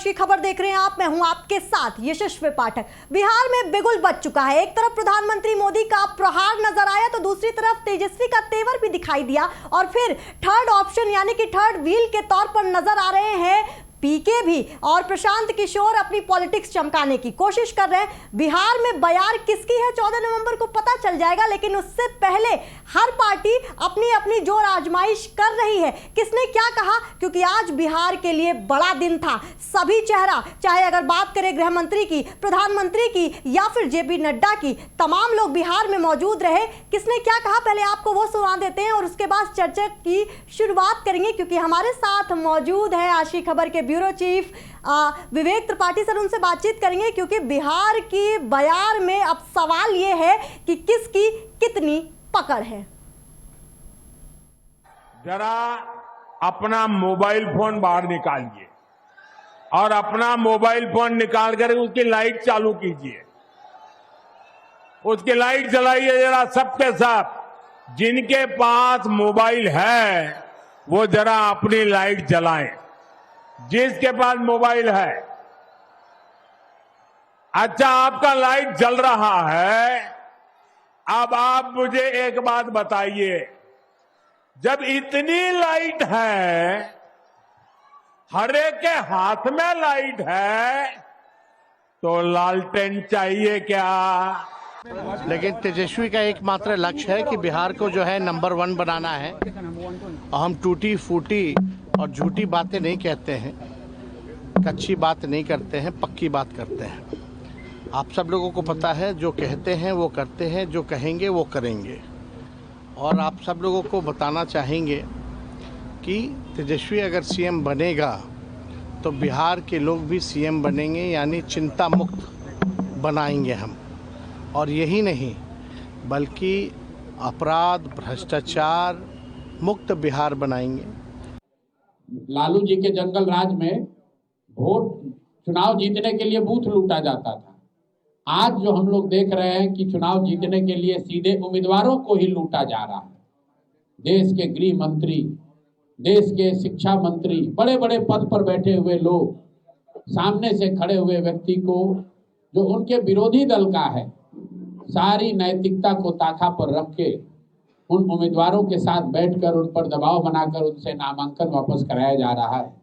की खबर देख रहे हैं आप, मैं हूं आपके साथ यशस्वी पाठक। बिहार में बिगुल बच चुका है। एक तरफ प्रधानमंत्री मोदी का प्रहार नजर आया तो दूसरी तरफ तेजस्वी का तेवर भी दिखाई दिया और फिर थर्ड ऑप्शन यानी कि थर्ड व्हील के तौर पर नजर आ रहे हैं पीके भी और प्रशांत किशोर अपनी पॉलिटिक्स चमकाने की कोशिश कर रहे हैं। बिहार में बयार किसकी है 14 नवंबर को पता चल जाएगा, लेकिन उससे पहले हर पार्टी अपनी अपनी जोर आजमाइश कर रही है। किसने क्या कहा, क्योंकि आज बिहार के लिए बड़ा दिन था। सभी चेहरा, चाहे अगर बात करें गृह मंत्री की, प्रधानमंत्री की या फिर जेपी नड्डा की, तमाम लोग बिहार में मौजूद रहे। किसने क्या कहा पहले आपको वो सुना देते हैं और उसके बाद चर्चा की शुरुआत करेंगे, क्योंकि हमारे साथ मौजूद है आज की खबर के ब्यूरो चीफ विवेक त्रिपाठी सर। उनसे बातचीत करेंगे क्योंकि बिहार की बयार में अब सवाल यह है कि किसकी कितनी पकड़ है। जरा अपना मोबाइल फोन बाहर निकालिए और अपना मोबाइल फोन निकाल कर उसकी लाइट चालू कीजिए, उसकी लाइट जलाइए जरा सबके सब। जिनके पास मोबाइल है वो जरा अपनी लाइट जलाएं। जिसके पास मोबाइल है, अच्छा आपका लाइट जल रहा है। अब आप मुझे एक बात बताइए, जब इतनी लाइट है, हर एक के हाथ में लाइट है, तो लालटेन चाहिए क्या? लेकिन तेजस्वी का एकमात्र लक्ष्य है कि बिहार को जो है नंबर 1 बनाना है। और हम टूटी फूटी और झूठी बातें नहीं कहते हैं, कच्ची बात नहीं करते हैं, पक्की बात करते हैं। आप सब लोगों को पता है, जो कहते हैं वो करते हैं, जो कहेंगे वो करेंगे। और आप सब लोगों को बताना चाहेंगे कि तेजस्वी अगर सीएम बनेगा तो बिहार के लोग भी सीएम बनेंगे, यानी चिंता मुक्त बनाएंगे हम। और यही नहीं बल्कि अपराध भ्रष्टाचार मुक्त बिहार बनाएंगे। लालू जी के जंगल राज में वोट चुनाव जीतने के लिए बूथ लूटा जाता था। आज जो हम लोग देख रहे हैं कि चुनाव जीतने के लिए सीधे उम्मीदवारों को ही लूटा जा रहा है। देश के गृह मंत्री, देश के शिक्षा मंत्री, बड़े बड़े पद पर बैठे हुए लोग, सामने से खड़े हुए व्यक्ति को जो उनके विरोधी दल का है, सारी नैतिकता को ताका पर रख के उन उम्मीदवारों के साथ बैठकर उन पर दबाव बनाकर उनसे नामांकन वापस कराया जा रहा है।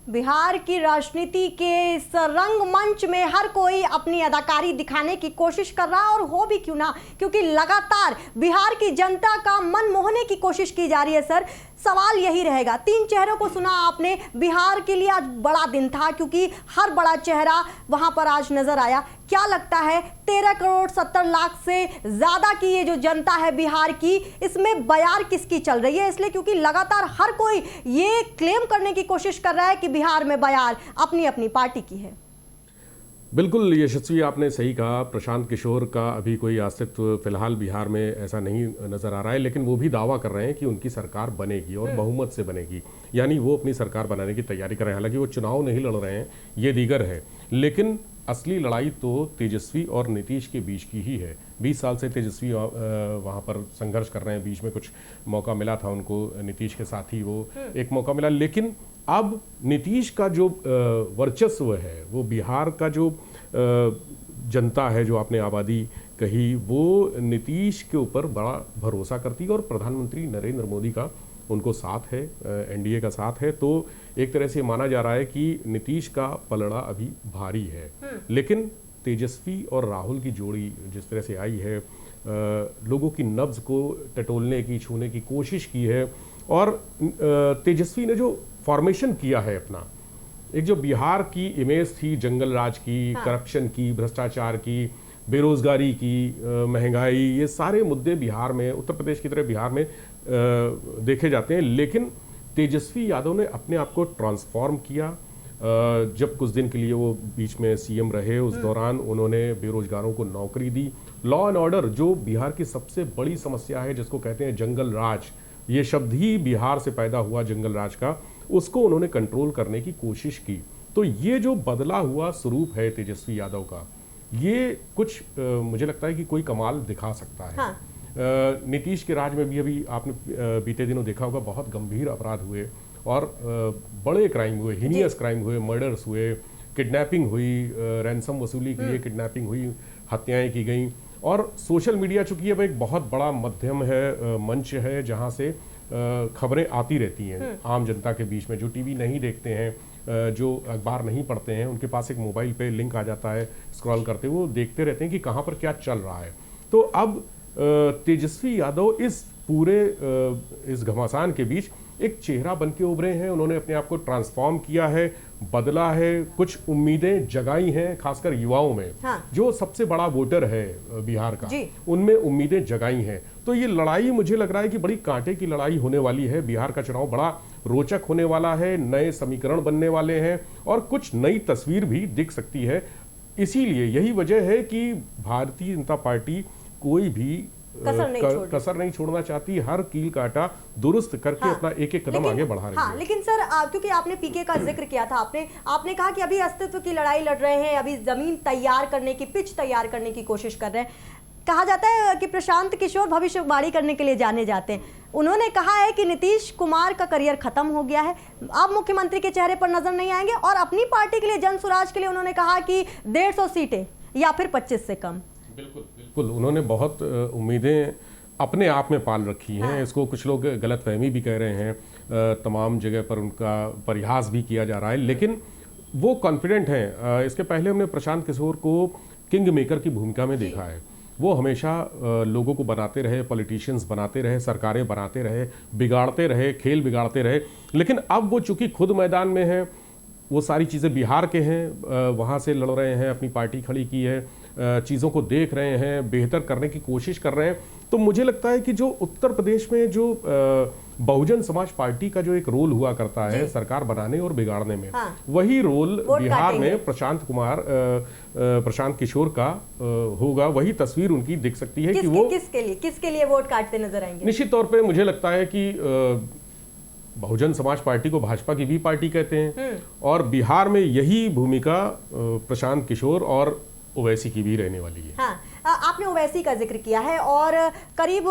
बिहार की राजनीति के इस रंगमंच में हर कोई अपनी अदाकारी दिखाने की कोशिश कर रहा है, और हो भी क्यों ना, क्योंकि लगातार बिहार की जनता का मन मोहने की कोशिश की जा रही है। सर, सवाल यही रहेगा, 3 चेहरों को सुना आपने। बिहार के लिए आज बड़ा दिन था क्योंकि हर बड़ा चेहरा वहां पर आज नजर आया। क्या लगता है 13 करोड़ 70 लाख से ज्यादा की ये जो जनता है बिहार की, इसमें बयार किसकी चल रही है? इसलिए क्योंकि लगातार हर कोई ये क्लेम करने की कोशिश कर रहा है कि बिहार में बयार अपनी अपनी पार्टी की है। बिल्कुल यशस्वी, आपने सही कहा। प्रशांत किशोर का अभी कोई अस्तित्व फिलहाल बिहार में ऐसा नहीं नजर आ रहा है, लेकिन वो भी दावा कर रहे हैं कि उनकी सरकार बनेगी और बहुमत से बनेगी, यानी वो अपनी सरकार बनाने की तैयारी कर रहे हैं। हालांकि वो चुनाव नहीं लड़ रहे हैं, ये दीगर है, लेकिन असली लड़ाई तो तेजस्वी और नीतीश के बीच की ही है। 20 साल से तेजस्वी वहाँ पर संघर्ष कर रहे हैं। बीच में कुछ मौका मिला था उनको, नीतीश के साथ ही वो एक मौका मिला, लेकिन अब नीतीश का जो वर्चस्व है, वो बिहार का जो जनता है, जो आपने आबादी कही, वो नीतीश के ऊपर बड़ा भरोसा करती है और प्रधानमंत्री नरेंद्र मोदी का उनको साथ है, एनडीए का साथ है। तो एक तरह से माना जा रहा है कि नीतीश का पलड़ा अभी भारी है। लेकिन तेजस्वी और राहुल की जोड़ी जिस तरह से आई है, लोगों की नब्ज को टटोलने की, छूने की कोशिश की है। और तेजस्वी ने जो फॉर्मेशन किया है अपना, एक जो बिहार की इमेज थी जंगल राज की, करप्शन की, भ्रष्टाचार की, बेरोजगारी की, महंगाई, ये सारे मुद्दे बिहार में, उत्तर प्रदेश की तरह बिहार में देखे जाते हैं। लेकिन तेजस्वी यादव ने अपने आप को ट्रांसफॉर्म किया। जब कुछ दिन के लिए वो बीच में सीएम रहे, उस दौरान उन्होंने बेरोजगारों को नौकरी दी। लॉ एंड ऑर्डर, जो बिहार की सबसे बड़ी समस्या है, जिसको कहते हैं जंगल राज, ये शब्द ही बिहार से पैदा हुआ, जंगल राज का, उसको उन्होंने कंट्रोल करने की कोशिश की। तो ये जो बदला हुआ स्वरूप है तेजस्वी यादव का, ये कुछ मुझे लगता है कि कोई कमाल दिखा सकता है। नीतीश के राज में भी अभी आपने बीते दिनों देखा होगा, बहुत गंभीर अपराध हुए और बड़े क्राइम हुए, हीनियस क्राइम हुए, मर्डर्स हुए, किडनैपिंग हुई, रैंसम वसूली के लिए किडनैपिंग हुई, हत्याएं की गई। और सोशल मीडिया चूंकि अब एक बहुत बड़ा माध्यम है, मंच है, जहां से खबरें आती रहती हैं आम जनता के बीच में। जो टीवी नहीं देखते हैं, जो अखबार नहीं पढ़ते हैं, उनके पास एक मोबाइल पे लिंक आ जाता है, स्क्रॉल करते हुए वो देखते रहते हैं कि कहाँ पर क्या चल रहा है। तो अब तेजस्वी यादव इस पूरे इस घमासान के बीच एक चेहरा बन के उभरे हैं। उन्होंने अपने आप को ट्रांसफॉर्म किया है, बदला है, कुछ उम्मीदें जगाई हैं, खासकर युवाओं में। हाँ। जो सबसे बड़ा वोटर है बिहार का, उनमें उम्मीदें जगाई हैं। तो ये लड़ाई मुझे लग रहा है कि बड़ी कांटे की लड़ाई होने वाली है। बिहार का चुनाव बड़ा रोचक होने वाला है, नए समीकरण बनने वाले हैं और कुछ नई तस्वीर भी दिख सकती है। इसीलिए यही वजह है कि भारतीय जनता पार्टी कोई भी कसर नहीं छोड़ना चाहती, हर कील काटा दुरुस्त करके अपना एक एक कदम आगे बढ़ा रही है। लेकिन सर, क्योंकि आपने पीके का जिक्र किया था, आपने कहा कि अभी अस्तित्व की लड़ाई लड़ रहे हैं, अभी जमीन तैयार करने की, पिच तैयार करने की कोशिश कर रहे हैं। कहा जाता है कि प्रशांत किशोर भविष्यवाणी करने के लिए जाने जाते हैं। उन्होंने कहा है कि नीतीश कुमार का करियर खत्म हो गया है, अब मुख्यमंत्री के चेहरे पर नजर नहीं आएंगे, और अपनी पार्टी के लिए, जन स्वराज के लिए उन्होंने कहा कि 150 सीटें या फिर 25 से कम। बिल्कुल, उन्होंने बहुत उम्मीदें अपने आप में पाल रखी हैं। हाँ। इसको कुछ लोग गलतफहमी भी कह रहे हैं, तमाम जगह पर उनका परिहास भी किया जा रहा है, लेकिन वो कॉन्फिडेंट हैं। इसके पहले हमने प्रशांत किशोर को किंग मेकर की भूमिका में देखा है। वो हमेशा लोगों को बनाते रहे, पॉलिटिशियंस बनाते रहे, सरकारें बनाते रहे, बिगाड़ते रहे, खेल बिगाड़ते रहे। लेकिन अब वो चूंकि खुद मैदान में है, वो सारी चीज़ें बिहार के हैं, वहाँ से लड़ रहे हैं, अपनी पार्टी खड़ी की है, चीज़ों को देख रहे हैं, बेहतर करने की कोशिश कर रहे हैं। तो मुझे लगता है कि जो उत्तर प्रदेश में जो बहुजन समाज पार्टी का जो एक रोल हुआ करता है सरकार बनाने और बिगाड़ने में, हाँ। वही रोल बिहार में प्रशांत किशोर का होगा। वही तस्वीर उनकी दिख सकती है कि वो किसके लिए वोट काटते नजर आएंगे। निश्चित तौर पे मुझे लगता है कि बहुजन समाज पार्टी को भाजपा की भी पार्टी कहते हैं, और बिहार में यही भूमिका प्रशांत किशोर और ओवैसी की भी रहने वाली है। हाँ, आपने ओवैसी का जिक्र किया है, और करीब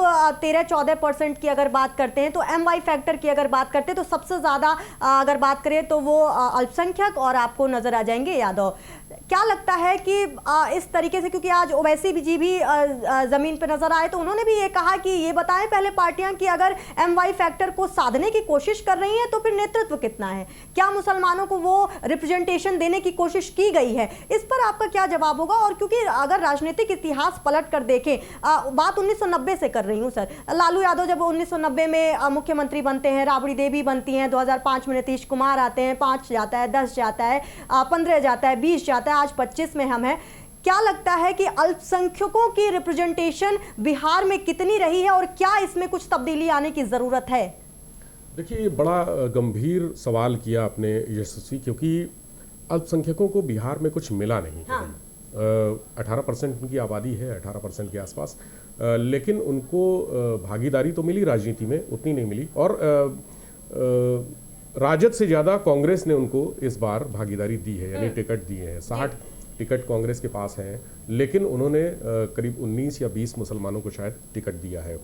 13-14% की अगर बात करते हैं, तो MY फैक्टर की अगर बात करते हैं, तो सबसे ज़्यादा अगर बात करें तो वो अल्पसंख्यक और आपको नज़र आ जाएंगे यादव। क्या लगता है कि इस तरीके से, क्योंकि आज ओवैसी जी भी ज़मीन पर नज़र आए, तो उन्होंने भी ये कहा कि ये बताएं पहले पार्टियां कि अगर MY फैक्टर को साधने की कोशिश कर रही हैं तो फिर नेतृत्व कितना है, क्या मुसलमानों को वो रिप्रेजेंटेशन देने की कोशिश की गई है। इस पर आपका क्या जवाब होगा। और क्योंकि अगर राजनीतिक इतिहास पलट कर देखें, बात 1990 से कर रही हूँ सर, लालू यादव जब 1990 में मुख्यमंत्री बनते हैं, राबड़ी देवी बनती हैं, 2005 में नीतीश कुमार आते हैं, 5 जाता है, 10 जाता है, 15 जाता है, 20 जाता है, आज 25 में हम हैं। क्या लगता है कि अल्पसंख्यकों की रिप्रेजेंटेशन बिहार में कितनी रही है, और क्या इसमें कुछ तब्दीली आने की जरूरत है। देखिए, ये बड़ा गंभीर सवाल किया आपने यशस्वी, क्योंकि अल्पसंख्यकों को बिहार में कुछ मिला नहीं। हाँ। 18% उनकी आबादी है, 18% के आसपास, लेकिन उनको भागीदारी तो मिली राजनीति में, उतनी नहीं मिली। और राजद से ज़्यादा कांग्रेस ने उनको इस बार भागीदारी दी है, यानी टिकट दिए हैं। 60 टिकट कांग्रेस के पास हैं, लेकिन उन्होंने करीब 19 या 20 मुसलमानों को शायद टिकट दिया है।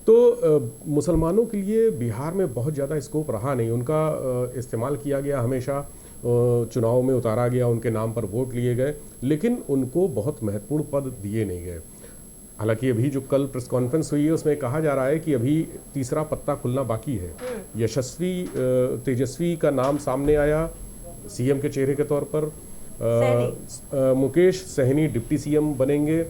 तो मुसलमानों के लिए बिहार में बहुत ज़्यादा स्कोप रहा नहीं, उनका इस्तेमाल किया गया, हमेशा चुनाव में उतारा गया, उनके नाम पर वोट लिए गए, लेकिन उनको बहुत महत्वपूर्ण पद दिए नहीं गए। हालांकि अभी जो कल प्रेस कॉन्फ्रेंस हुई है उसमें कहा जा रहा है कि अभी तीसरा पत्ता खुलना बाकी है। तेजस्वी का नाम सामने आया सीएम के चेहरे के तौर पर, मुकेश सहनी डिप्टी सीएम बनेंगे।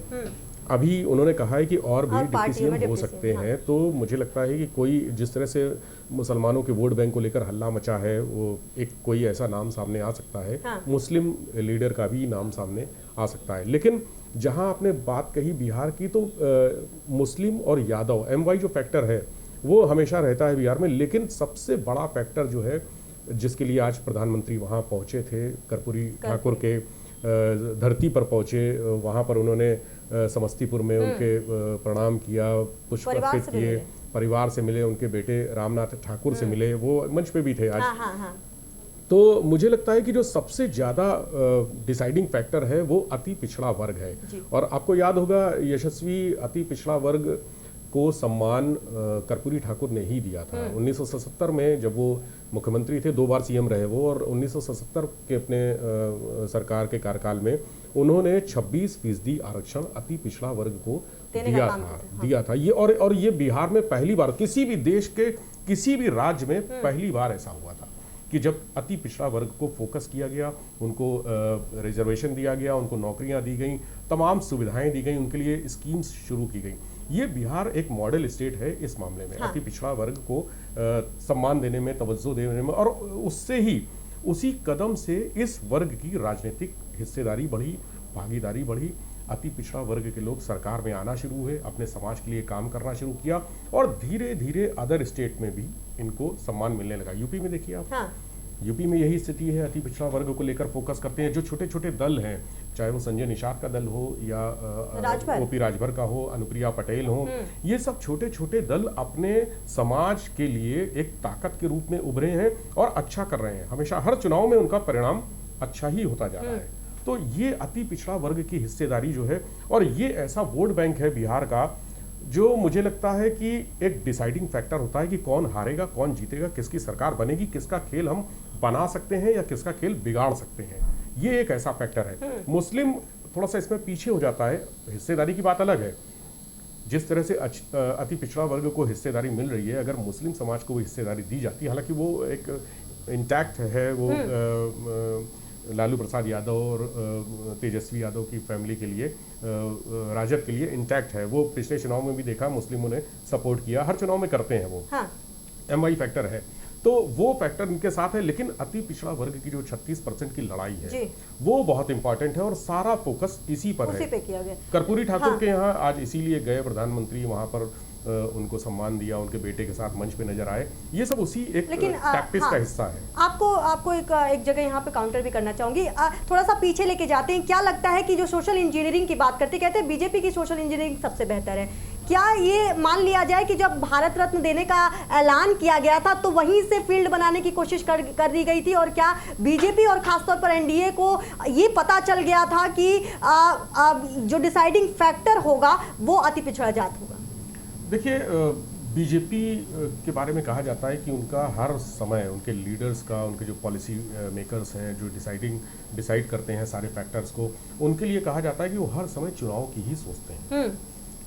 अभी उन्होंने कहा है कि और भी डिप्टी सीएम हो सकते हैं। तो मुझे लगता है कि कोई, जिस तरह से मुसलमानों के वोट बैंक को लेकर हल्ला मचा है, वो एक कोई ऐसा नाम सामने आ सकता है। हाँ। मुस्लिम लीडर का भी नाम सामने आ सकता है। लेकिन जहां आपने बात कही बिहार की, तो मुस्लिम और यादव, MY जो फैक्टर है वो हमेशा रहता है बिहार में। लेकिन सबसे बड़ा फैक्टर जो है, जिसके लिए आज प्रधानमंत्री वहाँ पहुँचे थे, कर्पूरी ठाकुर के धरती पर पहुँचे, वहाँ पर उन्होंने समस्तीपुर में उनके प्रणाम किया, पुष्प अर्पित किए, परिवार से मिले, उनके बेटे रामनाथ ठाकुर से मिले, वो मंच पे भी थे आज। हाँ। तो मुझे लगता है कि जो सबसे ज़्यादा डिसाइडिंग फैक्टर है वो अति पिछड़ा वर्ग है। और आपको याद होगा यशस्वी, अति पिछड़ा वर्ग को सम्मान कर्पूरी ठाकुर ने ही दिया था। 1977 में जब वो मुख्यमंत्री थे, 2 बार सीएम रहे वो, और 1977 के अपने सरकार के कार्यकाल में उन्होंने 26% आरक्षण अति पिछड़ा वर्ग को दिया था। ये और ये बिहार में पहली बार, किसी भी देश के किसी भी राज्य में पहली बार ऐसा हुआ था कि जब अति पिछड़ा वर्ग को फोकस किया गया, उनको रिजर्वेशन दिया गया, उनको नौकरियां दी गई, तमाम सुविधाएं दी गई, उनके लिए स्कीम्स शुरू की गई। ये बिहार एक मॉडल स्टेट है इस मामले में। अति पिछड़ा वर्ग को सम्मान देने में, तवज्जो देने में, और उससे ही उसी कदम से इस वर्ग की राजनीतिक हिस्सेदारी बढ़ी, भागीदारी बढ़ी। अति पिछड़ा वर्ग के लोग सरकार में आना शुरू हुए, अपने समाज के लिए काम करना शुरू किया, और धीरे धीरे अदर स्टेट में भी इनको सम्मान मिलने लगा। यूपी में देखिए आप, यूपी में यही स्थिति है। अति पिछड़ा वर्ग को लेकर फोकस करते हैं। जो छोटे छोटे दल हैं, चाहे वो संजय निषाद का दल हो या ओपी राजभर का हो, अनुप्रिया पटेल हो, ये सब छोटे छोटे दल अपने समाज के लिए एक ताकत के रूप में उभरे हैं और अच्छा कर रहे हैं। हमेशा हर चुनाव में उनका परिणाम अच्छा ही होता जा रहा है। तो ये अति पिछड़ा वर्ग की हिस्सेदारी जो है, और ये ऐसा वोट बैंक है बिहार का, जो मुझे लगता है कि एक डिसाइडिंग फैक्टर होता है कि कौन हारेगा, कौन जीतेगा, किसकी सरकार बनेगी, किसका खेल हम बना सकते हैं या किसका खेल बिगाड़ सकते हैं। ये एक ऐसा फैक्टर है। मुस्लिम थोड़ा सा इसमें पीछे हो जाता है। हिस्सेदारी की बात अलग है। जिस तरह से अति पिछड़ा वर्ग को हिस्सेदारी मिल रही है, अगर मुस्लिम समाज को वो हिस्सेदारी दी जाती, हालांकि वो एक इंटैक्ट है, वो लालू प्रसाद यादव और तेजस्वी यादव की फैमिली के लिए, राजद के लिए इंटैक्ट है। वो पिछले चुनाव में भी देखा, मुस्लिमों ने सपोर्ट किया, हर चुनाव में करते हैं वो। MI फैक्टर है, तो वो फैक्टर इनके साथ है। लेकिन अति पिछड़ा वर्ग की जो 36% की लड़ाई है, वो बहुत इंपॉर्टेंट है, और सारा फोकस इसी पर है। कर्पूरी ठाकुर के यहाँ आज इसीलिए गए प्रधानमंत्री, वहां पर उनको सम्मान दिया, उनके बेटे के साथ मंच पे नजर आए। ये सब उसी एक टैक्टिक्स का हिस्सा है। आपको एक जगह यहाँ पे काउंटर भी करना चाहूंगी। थोड़ा सा पीछे लेके जाते हैं। क्या लगता है कि जो सोशल इंजीनियरिंग की बात करते, कहते हैं बीजेपी की सोशल इंजीनियरिंग सबसे बेहतर है। क्या ये मान लिया जाए कि जब भारत रत्न देने का ऐलान किया गया था तो वहीं से फील्ड बनाने की कोशिश कर दी गई थी, और क्या बीजेपी और खासतौर पर एनडीए को ये पता चल गया था कि जो डिसाइडिंग फैक्टर होगा वो अति पिछड़ा जात होगा? देखिए, बीजेपी के बारे में कहा जाता है कि उनका हर समय, उनके लीडर्स का, उनके जो पॉलिसी मेकर्स हैं, जो डिसाइड करते हैं सारे फैक्टर्स को, उनके लिए कहा जाता है कि वो हर समय चुनाव की ही सोचते हैं।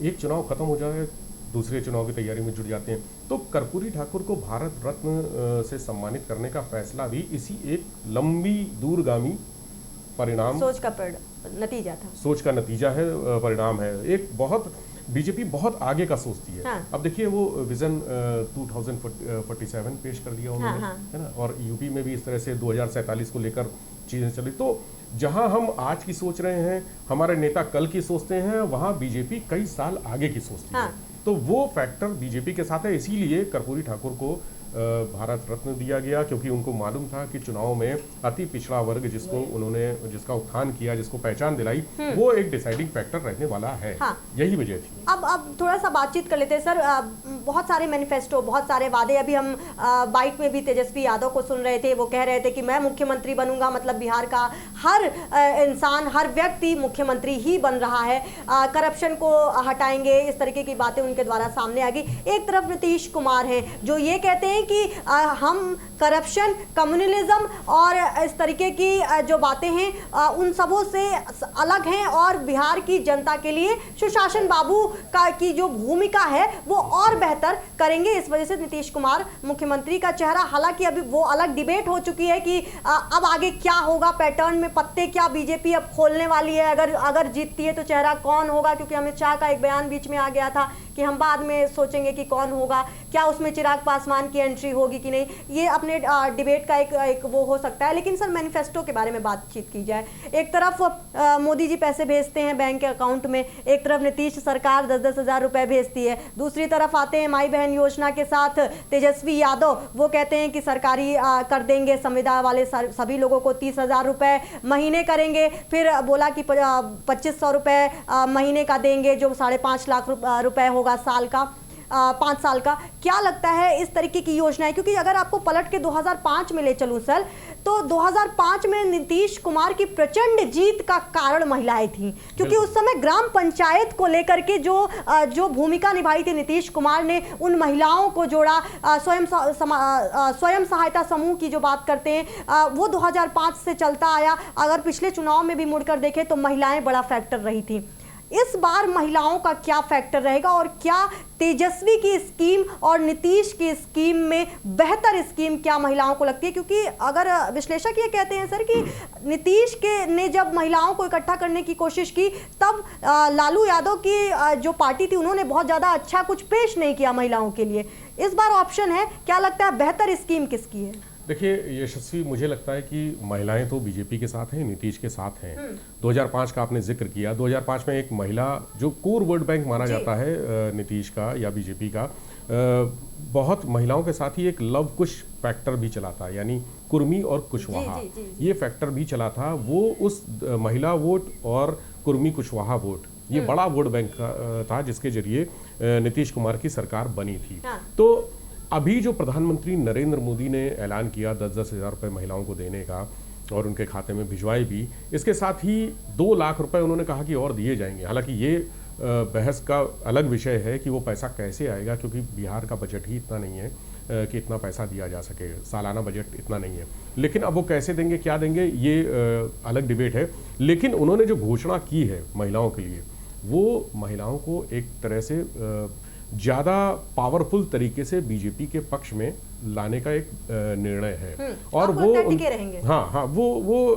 एक चुनाव खत्म हो जाए, दूसरे चुनाव की तैयारी में जुट जाते हैं। तो कर्पूरी ठाकुर को भारत रत्न से सम्मानित करने का फैसला भी इसी एक लंबी दूरगामी परिणाम, सोच का नतीजा था, सोच का नतीजा है, परिणाम है। एक बहुत बीजेपी बहुत आगे का सोचती है। अब देखिए, वो विजन 2047 पेश कर दिया उन्होंने, है ना, और यूपी में भी इस तरह से 2047 को लेकर चीजें चली। तो जहां हम आज की सोच रहे हैं, हमारे नेता कल की सोचते हैं, वहां बीजेपी कई साल आगे की सोचती है। तो वो फैक्टर बीजेपी के साथ है। इसीलिए कर्पूरी ठाकुर को भारत रत्न दिया गया, क्योंकि उनको मालूम था कि चुनाव में अति पिछड़ा वर्ग जिसका उत्थान किया, जिसको पहचान दिलाई, वो एक डिसाइडिंग फैक्टर रहने वाला है। यही वजह थी। अब थोड़ा सा बातचीत कर लेते हैं सर। बहुत सारे मैनिफेस्टो, बहुत सारे वादे, अभी हम बाइट में भी तेजस्वी यादव को सुन रहे थे, वो कह रहे थे कि मैं मुख्यमंत्री बनूंगा, मतलब बिहार का हर इंसान, हर व्यक्ति मुख्यमंत्री ही बन रहा है, करप्शन को हटाएंगे, इस तरीके की बातें उनके द्वारा सामने आ गई। एक तरफ नीतीश कुमार हैं जो ये कहते हैं कि हम करप्शन, कम्युनलिज्म और इस तरीके की जो बातें हैं उन सबों से अलग हैं, और बिहार की जनता के लिए सुशासन बाबू की जो भूमिका है वो और बेहतर करेंगे। इस वजह से नीतीश कुमार मुख्यमंत्री का चेहरा, हालांकि अभी वो अलग डिबेट हो चुकी है कि अब आगे क्या होगा, पैटर्न में पत्ते क्या बीजेपी अब खोलने वाली है, अगर जीतती है तो चेहरा कौन होगा, क्योंकि अमित शाह का एक बयान बीच में आ गया था कि हम बाद में सोचेंगे कि कौन होगा, क्या उसमें चिराग पासवान की एंट्री होगी कि नहीं। ये अपने डिबेट का एक वो हो सकता है। लेकिन सर, मैनिफेस्टो के बारे में बातचीत की जाए, एक तरफ मोदी जी पैसे भेजते हैं बैंक के अकाउंट में, एक तरफ नीतीश सरकार 10-10 हज़ार रुपए भेजती है, दूसरी तरफ आते हैं माई बहन योजना के साथ तेजस्वी यादव, वो कहते हैं कि सरकारी कर देंगे, संविदा वाले सभी लोगों को 30,000 रुपए महीने करेंगे। फिर बोला कि 2,500 रुपए महीने का देंगे, जो 5.5 लाख रुपए होगा साल का। 5 साल का, क्या लगता है इस तरीके की योजनाएं? क्योंकि अगर आपको पलट के 2005 में ले चलूं सर, तो 2005 में नीतीश कुमार की प्रचंड जीत का कारण महिलाएं थीं, क्योंकि उस समय ग्राम पंचायत को लेकर के जो भूमिका निभाई थी नीतीश कुमार ने, उन महिलाओं को जोड़ा। स्वयं सहायता समूह की जो बात करते हैं वो 2005 से चलता आया। अगर पिछले चुनाव में भी मुड़कर देखें तो महिलाएं बड़ा फैक्टर रही थी। इस बार महिलाओं का क्या फैक्टर रहेगा, और क्या तेजस्वी की स्कीम और नीतीश की स्कीम में बेहतर स्कीम क्या महिलाओं को लगती है? क्योंकि अगर विश्लेषक ये कहते हैं सर कि नीतीश ने जब महिलाओं को इकट्ठा करने की कोशिश की, तब लालू यादव की जो पार्टी थी उन्होंने बहुत ज़्यादा अच्छा कुछ पेश नहीं किया महिलाओं के लिए। इस बार ऑप्शन है, क्या लगता है बेहतर स्कीम किसकी है? देखिए यशस्वी, मुझे लगता है कि महिलाएं तो बीजेपी के साथ हैं, नीतीश के साथ हैं। 2005 का आपने जिक्र किया, 2005 में एक महिला जो कोर वोट बैंक माना जाता है नीतीश का या बीजेपी का, बहुत महिलाओं के साथ ही एक लव कुश फैक्टर भी चला था, यानी कुर्मी और कुशवाहा, ये फैक्टर भी चला था। वो उस महिला वोट और कुर्मी कुशवाहा वोट, ये बड़ा वोट बैंक था जिसके जरिए नीतीश कुमार की सरकार बनी थी। तो अभी जो प्रधानमंत्री नरेंद्र मोदी ने ऐलान किया 10-10 हज़ार रुपये महिलाओं को देने का और उनके खाते में भिजवाए भी, इसके साथ ही 2 लाख रुपए उन्होंने कहा कि और दिए जाएंगे। हालांकि ये बहस का अलग विषय है कि वो पैसा कैसे आएगा, क्योंकि बिहार का बजट ही इतना नहीं है कि इतना पैसा दिया जा सके, सालाना बजट इतना नहीं है। लेकिन अब वो कैसे देंगे, क्या देंगे, ये अलग डिबेट है। लेकिन उन्होंने जो घोषणा की है महिलाओं के लिए, वो महिलाओं को एक तरह से ज़्यादा पावरफुल तरीके से बीजेपी के पक्ष में लाने का एक निर्णय है। और वो रहेंगे। हाँ, वो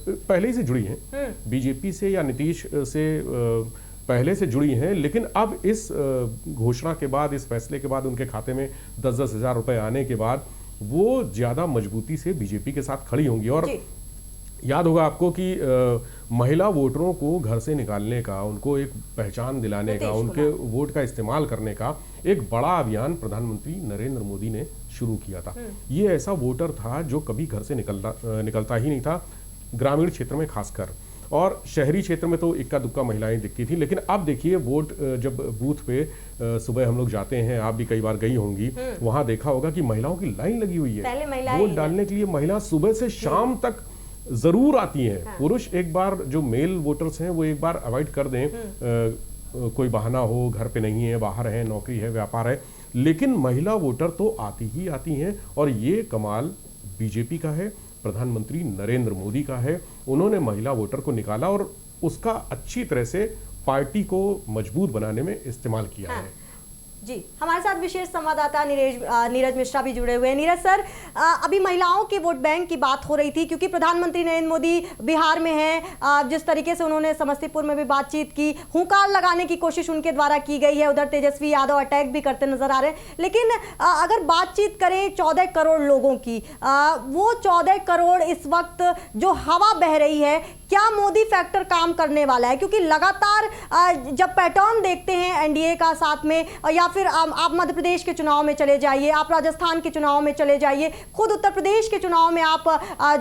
पहले ही से जुड़ी हैं बीजेपी से या नीतीश से, पहले से जुड़ी हैं। लेकिन अब इस घोषणा के बाद, इस फैसले के बाद, उनके खाते में 10-10 हज़ार रुपये आने के बाद वो ज़्यादा मजबूती से बीजेपी के साथ खड़ी होंगी। और याद होगा आपको कि महिला वोटरों को घर से निकालने का, उनको एक पहचान दिलाने का, उनके वोट का इस्तेमाल करने का एक बड़ा अभियान प्रधानमंत्री नरेंद्र मोदी ने शुरू किया था। ये ऐसा वोटर था जो कभी घर से निकलता ही नहीं था, ग्रामीण क्षेत्र में खासकर, और शहरी क्षेत्र में तो इक्का दुक्का महिलाएं दिखती थी। लेकिन अब देखिए, वोट जब बूथ पे सुबह हम लोग जाते हैं, आप भी कई बार गई होंगी, वहां देखा होगा कि महिलाओं की लाइन लगी हुई है वोट डालने के लिए। महिला सुबह से शाम तक जरूर आती हैं। पुरुष एक बार, जो मेल वोटर्स हैं, वो एक बार अवॉइड कर दें, कोई बहाना हो, घर पे नहीं है, बाहर है, नौकरी है, व्यापार है, लेकिन महिला वोटर तो आती ही आती हैं। और ये कमाल बीजेपी का है, प्रधानमंत्री नरेंद्र मोदी का है। उन्होंने महिला वोटर को निकाला और उसका अच्छी तरह से पार्टी को मजबूत बनाने में इस्तेमाल किया है। जी, हमारे साथ विशेष संवाददाता नीरज मिश्रा भी जुड़े हुए हैं। नीरज सर, अभी महिलाओं के वोट बैंक की बात हो रही थी, क्योंकि प्रधानमंत्री नरेंद्र मोदी बिहार में हैं, जिस तरीके से उन्होंने समस्तीपुर में भी बातचीत की, हुंकार लगाने की कोशिश उनके द्वारा की गई है, उधर तेजस्वी यादव अटैक भी करते नजर आ रहे हैं। लेकिन अगर बातचीत करें 14 करोड़ लोगों की, वो 14 करोड़ इस वक्त जो हवा बह रही है, क्या मोदी फैक्टर काम करने वाला है? क्योंकि लगातार जब पैटर्न देखते हैं एनडीए का साथ में, या फिर आप मध्य प्रदेश के चुनाव में चले जाइए, आप राजस्थान के चुनाव में चले जाइए, खुद उत्तर प्रदेश के चुनाव में आप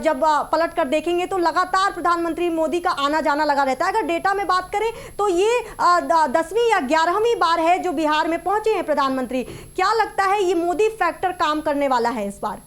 जब पलट कर देखेंगे तो लगातार प्रधानमंत्री मोदी का आना जाना लगा रहता है। अगर डेटा में बात करें तो ये 10वीं या 11वीं बार है जो बिहार में पहुंचे हैं प्रधानमंत्री। क्या लगता है ये मोदी फैक्टर काम करने वाला है इस बार?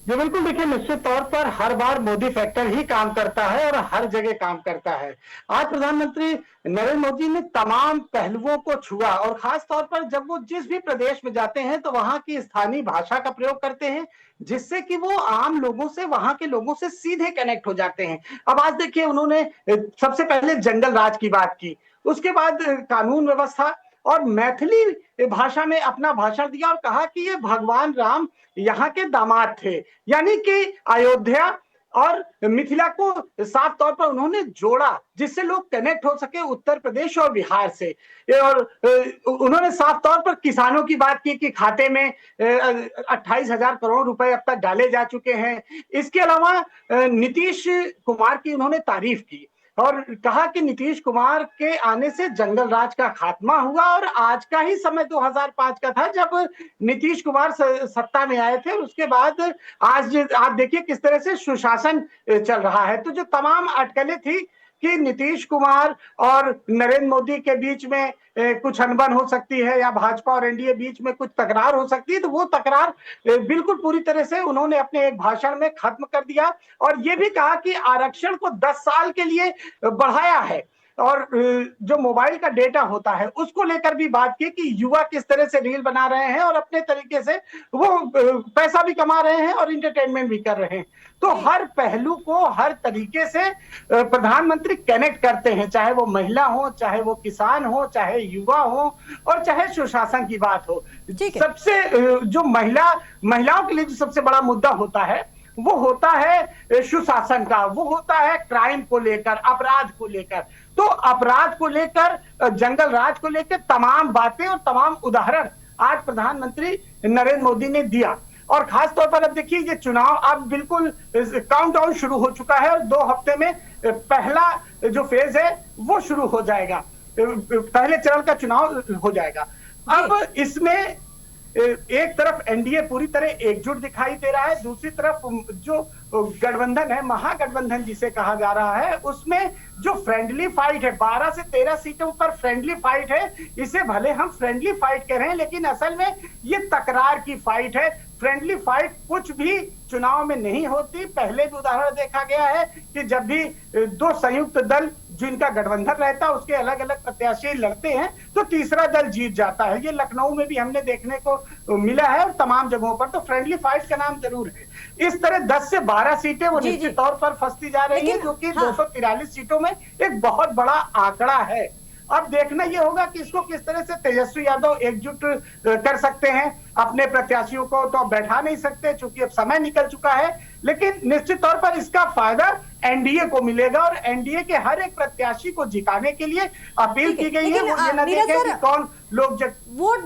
जी बिल्कुल, देखिए निश्चित तौर पर हर बार मोदी फैक्टर ही काम करता है और हर जगह काम करता है। आज प्रधानमंत्री नरेंद्र मोदी ने तमाम पहलुओं को छुआ, और खास तौर पर जब वो जिस भी प्रदेश में जाते हैं तो वहां की स्थानीय भाषा का प्रयोग करते हैं, जिससे कि वो आम लोगों से, वहां के लोगों से सीधे कनेक्ट हो जाते हैं। अब आज देखिए, उन्होंने सबसे पहले जंगल राज की बात की, उसके बाद कानून व्यवस्था और मैथिली भाषा में अपना भाषण दिया और कहा कि ये भगवान राम यहाँ के दामाद थे, यानी कि अयोध्या और मिथिला को साफ तौर पर उन्होंने जोड़ा, जिससे लोग कनेक्ट हो सके उत्तर प्रदेश और बिहार से। और उन्होंने साफ तौर पर किसानों की बात की कि खाते में 28,000 करोड़ रुपए अब तक डाले जा चुके हैं। इसके अलावा नीतीश कुमार की उन्होंने तारीफ की और कहा कि नीतीश कुमार के आने से जंगल राज का खात्मा हुआ, और आज का ही समय 2005 का था जब नीतीश कुमार सत्ता में आए थे, और उसके बाद आज आप देखिए किस तरह से सुशासन चल रहा है। तो जो तमाम अटकलें थी कि नीतीश कुमार और नरेंद्र मोदी के बीच में कुछ अनबन हो सकती है या भाजपा और एनडीए बीच में कुछ तकरार हो सकती है, तो वो तकरार बिल्कुल पूरी तरह से उन्होंने अपने एक भाषण में खत्म कर दिया और ये भी कहा कि आरक्षण को 10 साल के लिए बढ़ाया है और जो मोबाइल का डेटा होता है उसको लेकर भी बात की कि युवा किस तरह से रील बना रहे हैं और अपने तरीके से वो पैसा भी कमा रहे हैं और इंटरटेनमेंट भी कर रहे हैं। तो हर पहलू को हर तरीके से प्रधानमंत्री कनेक्ट करते हैं, चाहे वो महिला हो, चाहे वो किसान हो, चाहे युवा हो और चाहे सुशासन की बात हो। सबसे जो महिलाओं के लिए जो सबसे बड़ा मुद्दा होता है वो होता है सुशासन का, वो होता है क्राइम को लेकर, अपराध को लेकर। तो अपराध को लेकर, जंगल राज को लेकर तमाम बातें और तमाम उदाहरण आज प्रधानमंत्री नरेंद्र मोदी ने दिया। और खास तौर पर अब देखिए ये चुनाव अब बिल्कुल काउंटडाउन शुरू हो चुका है और 2 हफ्ते में पहला जो फेज है वो शुरू हो जाएगा, पहले चरण का चुनाव हो जाएगा। अब इसमें एक तरफ एनडीए पूरी तरह एकजुट दिखाई दे रहा है, दूसरी तरफ जो गठबंधन है, महागठबंधन जिसे कहा जा रहा है, उसमें जो फ्रेंडली फाइट है, 12 से 13 सीटों पर फ्रेंडली फाइट है। इसे भले हम फ्रेंडली फाइट कह रहे हैं लेकिन असल में ये तकरार की फाइट है। फ्रेंडली फाइट कुछ भी चुनाव में नहीं होती। पहले भी उदाहरण देखा गया है कि जब भी 2 संयुक्त दल जिनका गठबंधन रहता है उसके अलग अलग प्रत्याशी लड़ते हैं तो तीसरा दल जीत जाता है। ये लखनऊ में भी हमने देखने को मिला है और तमाम जगहों पर। तो फ्रेंडली फाइट का नाम जरूर है। इस तरह 10 से 12 सीटें वो निश्चित तौर पर फंसती जा रही है, जो कि 243 सीटों में एक बहुत बड़ा आंकड़ा है। अब देखना यह होगा कि इसको किस तरह से तेजस्वी यादव एकजुट कर सकते हैं। अपने प्रत्याशियों को तो बैठा नहीं सकते क्योंकि अब समय निकल चुका है, लेकिन निश्चित तौर पर इसका फायदा एनडीए को मिलेगा और एनडीए के हर एक प्रत्याशी को जिताने के लिए अपील की गई है। वो ये न देखें कि कौन लोग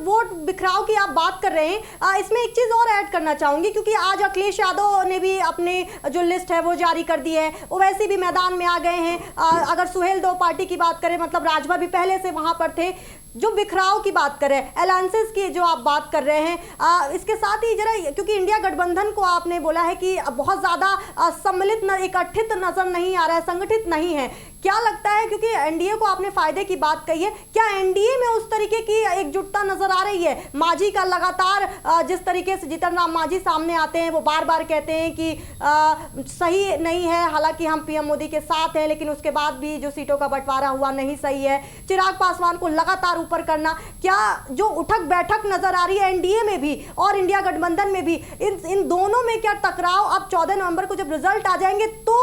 वोट बिखराव की आप बात कर रहे हैं, इसमें एक चीज और ऐड करना चाहूंगी क्योंकि आज अखिलेश यादव ने भी अपने जो लिस्ट है वो जारी कर दी है, वो वैसे भी मैदान में आ गए हैं। अगर सुहेल दो पार्टी की बात करें, मतलब राजभर भी पहले से वहां पर थे। जो बिखराव की बात करें, अलायंसेस की जो आप बात कर रहे हैं, इसके साथ ही जरा, क्योंकि इंडिया गठबंधन को आपने बोला है कि बहुत ज्यादा सम्मिलित एकत्रित नजर नहीं आ रहा है, संगठित नहीं है, क्या लगता है? क्योंकि एनडीए को आपने फायदे की बात कही है, क्या एनडीए में उस तरीके की एकजुटता नजर आ रही है? मांझी का लगातार जिस तरीके से जीतन राम मांझी सामने आते हैं, वो बार बार कहते हैं कि सही नहीं है, हालांकि हम पीएम मोदी के साथ हैं, लेकिन उसके बाद भी जो सीटों का बंटवारा हुआ नहीं सही है। चिराग पासवान को लगातार ऊपर करना, क्या जो उठक बैठक नजर आ रही है एनडीए में भी और इंडिया गठबंधन में भी, इन दोनों में क्या टकराव अब 14 नवंबर को जब रिजल्ट आ जाएंगे तो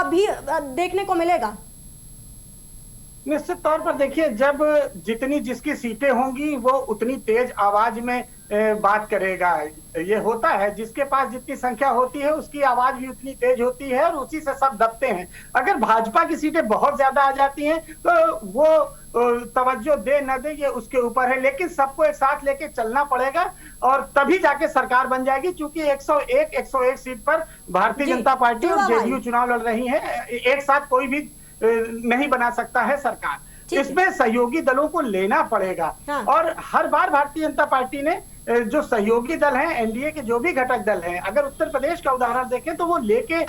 भी देखने को मिलेगा? निश्चित तौर पर देखिए, जब जितनी जिसकी सीटें होंगी वो उतनी तेज आवाज में बात करेगा। ये होता है, जिसके पास जितनी संख्या होती है उसकी आवाज भी उतनी तेज होती है और उसी से सब दबते हैं। अगर भाजपा की सीटें बहुत ज्यादा आ जाती हैं तो वो तवज्जो दे न दे ये उसके ऊपर है, लेकिन सबको एक साथ लेके चलना पड़ेगा और तभी जाके सरकार बन जाएगी। क्योंकि 101 सीट पर भारतीय जनता पार्टी और जेडीयू चुनाव लड़ रही है, एक साथ कोई भी नहीं बना सकता है सरकार। इसमें सहयोगी दलों को लेना पड़ेगा। और हर बार भारतीय जनता पार्टी ने जो सहयोगी दल हैं, एनडीए के जो भी घटक दल हैं, अगर उत्तर प्रदेश का उदाहरण देखें तो वो लेके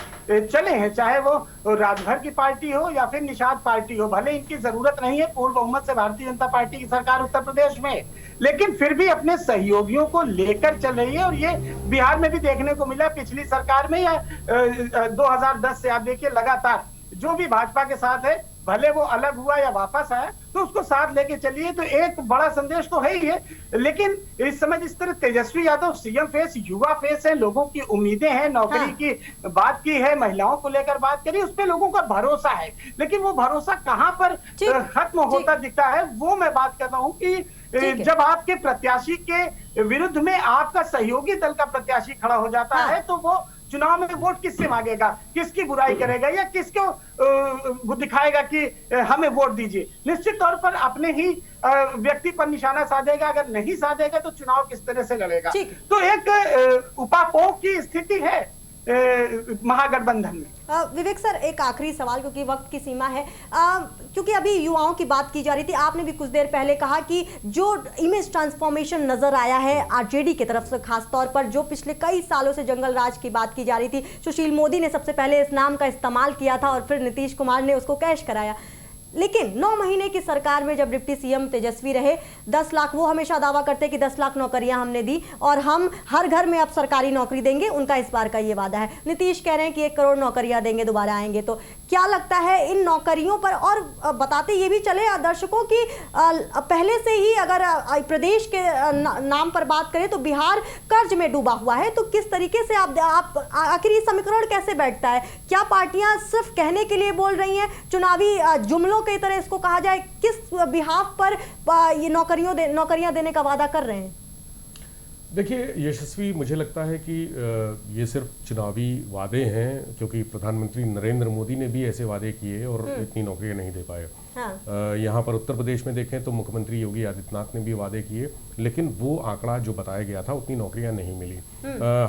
चले हैं, चाहे वो राजभर की पार्टी हो या फिर निषाद पार्टी हो। भले इनकी जरूरत नहीं है पूर्ण बहुमत से भारतीय जनता पार्टी की सरकार उत्तर प्रदेश में, लेकिन फिर भी अपने सहयोगियों को लेकर चल रही है। और ये बिहार में भी देखने को मिला पिछली सरकार में, या 2010 से आप देखिए लगातार जो भी भाजपा के साथ है, भले वो अलग हुआ या वापस आया, तो उसको साथ लेके चलिए। तो एक बड़ा संदेश तो है ही है, लेकिन इस समय जिस तरह तेजस्वी यादव सीएम फेस, युवा फेस है, लोगों की उम्मीदें हैं, नौकरी की बात की है, महिलाओं को लेकर बात करी, उस पर लोगों का भरोसा है। लेकिन वो भरोसा कहां पर खत्म होता दिखता है, वो मैं बात कर रहा हूं कि जब आपके प्रत्याशी के विरुद्ध में आपका सहयोगी दल का प्रत्याशी खड़ा हो जाता है तो वो चुनाव में वोट किससे मांगेगा, किसकी बुराई करेगा या किसको दिखाएगा कि हमें वोट दीजिए? निश्चित तौर पर अपने ही व्यक्ति पर निशाना साधेगा। अगर नहीं साधेगा तो चुनाव किस तरह से लड़ेगा? तो एक उपापोह की स्थिति है महागठबंधन में। विवेक सर, एक आखिरी सवाल, क्योंकि वक्त की सीमा है, क्योंकि अभी युवाओं की बात की जा रही थी, आपने भी कुछ देर पहले कहा कि जो इमेज ट्रांसफॉर्मेशन नजर आया है आरजेडी की तरफ से, खासतौर पर जो पिछले कई सालों से जंगल राज की बात की जा रही थी, सुशील मोदी ने सबसे पहले इस नाम का इस्तेमाल किया था और फिर नीतीश कुमार ने उसको कैश कराया। लेकिन 9 महीने की सरकार में जब डिप्टी सीएम तेजस्वी रहे, 10 लाख, वो हमेशा दावा करते कि 10 लाख नौकरियां हमने दी और हम हर घर में अब सरकारी नौकरी देंगे, उनका इस बार का ये वादा है। नीतीश कह रहे हैं कि 1 करोड़ नौकरियां देंगे दोबारा आएंगे। तो क्या लगता है इन नौकरियों पर, और बताते ये भी चले दर्शकों की पहले से ही अगर प्रदेश के नाम पर बात करें तो बिहार कर्ज में डूबा हुआ है, तो किस तरीके से आप आखिर ये समीकरण कैसे बैठता है? क्या पार्टियां सिर्फ कहने के लिए बोल रही हैं, चुनावी जुमलों की तरह इसको कहा जाए, किस बिहाफ पर ये नौकरियां देने का वादा कर रहे हैं? देखिए यशस्वी, मुझे लगता है कि ये सिर्फ चुनावी वादे हैं, क्योंकि प्रधानमंत्री नरेंद्र मोदी ने भी ऐसे वादे किए और इतनी नौकरियां नहीं दे पाए। हाँ। यहाँ पर उत्तर प्रदेश में देखें तो मुख्यमंत्री योगी आदित्यनाथ ने भी वादे किए, लेकिन वो आंकड़ा जो बताया गया था उतनी नौकरियां नहीं मिली।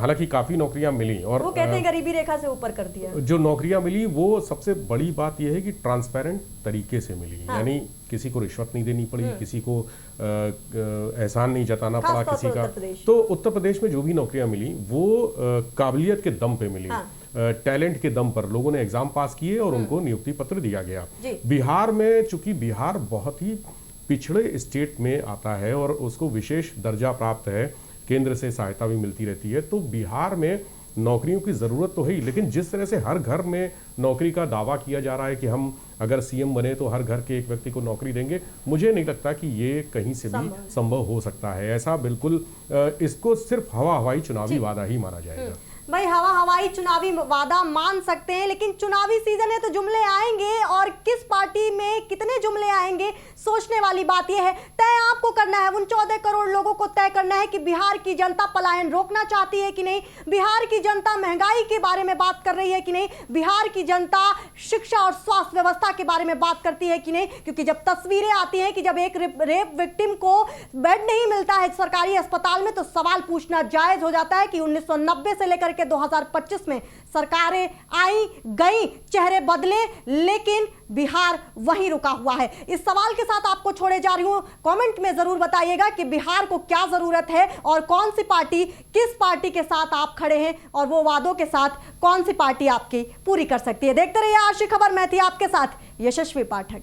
हालांकि काफी नौकरियां मिली, और वो कहते हैं गरीबी रेखा से ऊपर कर दिया। जो नौकरियां मिली वो सबसे बड़ी बात यह है कि ट्रांसपेरेंट तरीके से मिली। हाँ। यानी किसी को रिश्वत नहीं देनी पड़ी, किसी को एहसान नहीं जताना पड़ा किसी का। तो उत्तर प्रदेश में जो भी नौकरियां मिली वो काबिलियत के दम पे मिली। हाँ। टैलेंट के दम पर लोगों ने एग्जाम पास किए और उनको नियुक्ति पत्र दिया गया। बिहार में, चूंकि बिहार बहुत ही पिछड़े स्टेट में आता है और उसको विशेष दर्जा प्राप्त है, केंद्र से सहायता भी मिलती रहती है, तो बिहार में नौकरियों की ज़रूरत तो है ही, लेकिन जिस तरह से हर घर में नौकरी का दावा किया जा रहा है कि हम अगर सीएम बने तो हर घर के एक व्यक्ति को नौकरी देंगे, मुझे नहीं लगता कि ये कहीं से भी संभव हो सकता है। ऐसा बिल्कुल, इसको सिर्फ हवाई चुनावी वादा ही माना जाएगा। भाई हवाई चुनावी वादा मान सकते हैं, लेकिन चुनावी सीजन है तो जुमले आएंगे, और किस पार्टी में कितने जुमले आएंगे सोचने वाली बात यह है। तय आपको करना है, उन 14 करोड़ लोगों को तय करना है कि बिहार की जनता पलायन रोकना चाहती है कि नहीं, बिहार की जनता महंगाई के बारे में बात कर रही है कि नहीं, बिहार की जनता शिक्षा और स्वास्थ्य व्यवस्था के बारे में बात करती है कि नहीं। क्योंकि जब तस्वीरें आती हैं कि जब एक रेप विक्टिम को बेड नहीं मिलता है सरकारी अस्पताल में, तो सवाल पूछना जायज हो जाता है कि 1990 से लेकर के 2025 में सरकारें आई गई, चेहरे बदले, लेकिन बिहार वहीं रुका हुआ है। इस सवाल के साथ आपको छोड़े जा रही हूं, कमेंट में जरूर बताइएगा कि बिहार को क्या जरूरत है और कौन सी पार्टी, किस पार्टी के साथ आप खड़े हैं और वो वादों के साथ कौन सी पार्टी आपकी पूरी कर सकती है। देखते रहिए आज की खबर, मैं थी आपके साथ यशस्वी पाठक।